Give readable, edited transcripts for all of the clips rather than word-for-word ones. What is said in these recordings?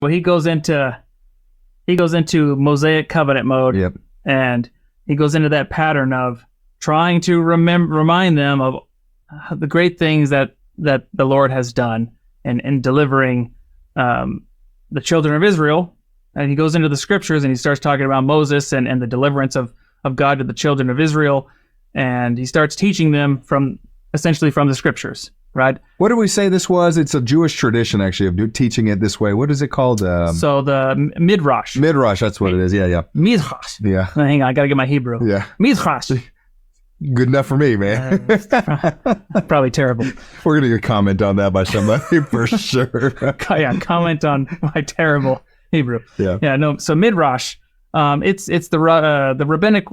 Well, he goes into Mosaic covenant mode. Yep. And he goes into that pattern of trying to remind them of the great things that the Lord has done and delivering the children of Israel. And he goes into the scriptures and he starts talking about Moses and the deliverance of God to the children of Israel. And he starts teaching them essentially from the scriptures, right? What do we say this was? It's a Jewish tradition, actually, of teaching it this way. What is it called? So the Midrash. Midrash, that's what it is. Yeah. Midrash. Yeah. Hang on, I got to get my Hebrew. Yeah. Midrash. Good enough for me, man. Probably terrible. We're going to get a comment on that by somebody for sure. Yeah, comment on my terrible Hebrew. Yeah. No. So Midrash, it's the rabbinic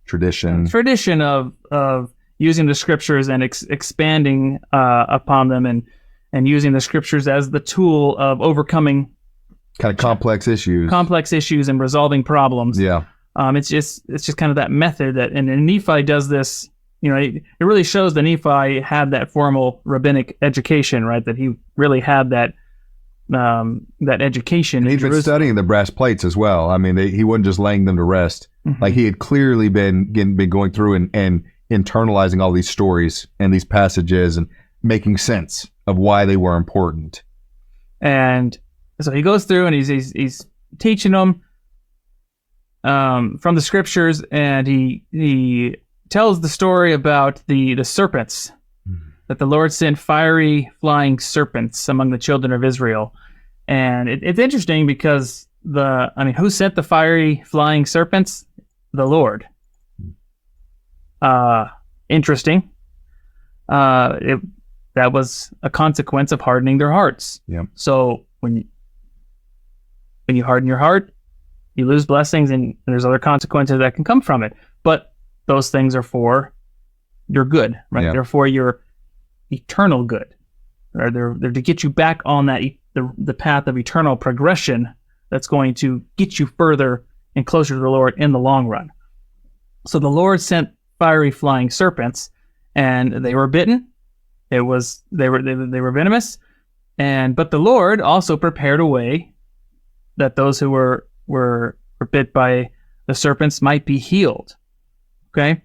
tradition of using the scriptures and expanding upon them and using the scriptures as the tool of overcoming kind of complex issues and resolving problems. Yeah. It's just kind of that method and Nephi does this. It really shows that Nephi had that formal rabbinic education, right? That he really had that education. And he'd been studying the brass plates as well. I mean, he wasn't just laying them to rest. Mm-hmm. Like he had clearly been going through and internalizing all these stories and these passages and making sense of why they were important. And so he goes through and he's teaching them from the scriptures, and he tells the story about the serpents, that the Lord sent fiery flying serpents among the children of Israel. And it's interesting because who sent the fiery flying serpents? The Lord. Interesting. That was a consequence of hardening their hearts. Yeah. So when you harden your heart, you lose blessings, and there's other consequences that can come from it. But those things are for your good, right? Yeah. They're for your eternal good. Right? They're to get you back on that the path of eternal progression that's going to get you further and closer to the Lord in the long run. So the Lord sent fiery flying serpents, and they were bitten. They were venomous, but the Lord also prepared a way that those who were bit by the serpents might be healed. Okay?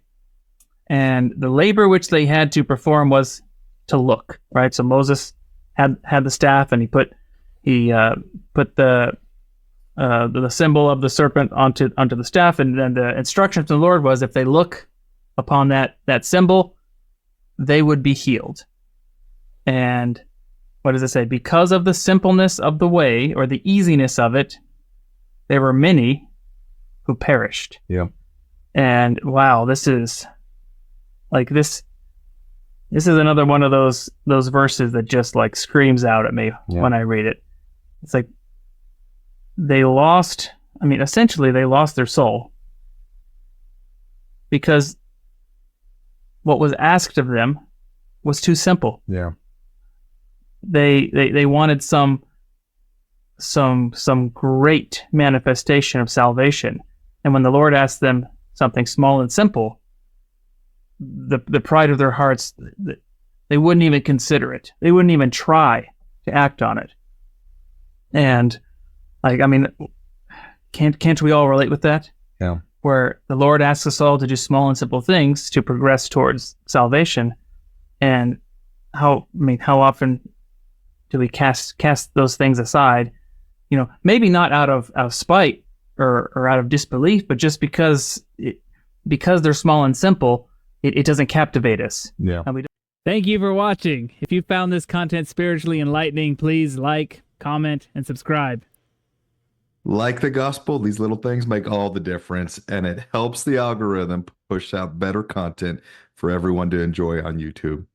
And the labor which they had to perform was to look, right? So Moses had the staff, and he put the symbol of the serpent onto the staff, and then the instruction from the Lord was, if they look upon that symbol, they would be healed. And what does it say? Because of the simpleness of the way, or the easiness of it, there were many who perished. Yeah. And wow, this is another one of those verses that just like screams out at me when I read it. It's like essentially they lost their soul because what was asked of them was too simple. Yeah. They wanted some great manifestation of salvation. And when the Lord asked them something small and simple, the pride of their hearts, they wouldn't even consider it. They wouldn't even try to act on it. And can't we all relate with that? Yeah. Where the Lord asks us all to do small and simple things to progress towards salvation. And how often do we cast those things aside? Maybe not out of spite or out of disbelief, but just because they're small and simple, it doesn't captivate us. Yeah. Thank you for watching. If you found this content spiritually enlightening, please like, comment, and subscribe. Like the gospel, these little things make all the difference, and it helps the algorithm push out better content for everyone to enjoy on YouTube.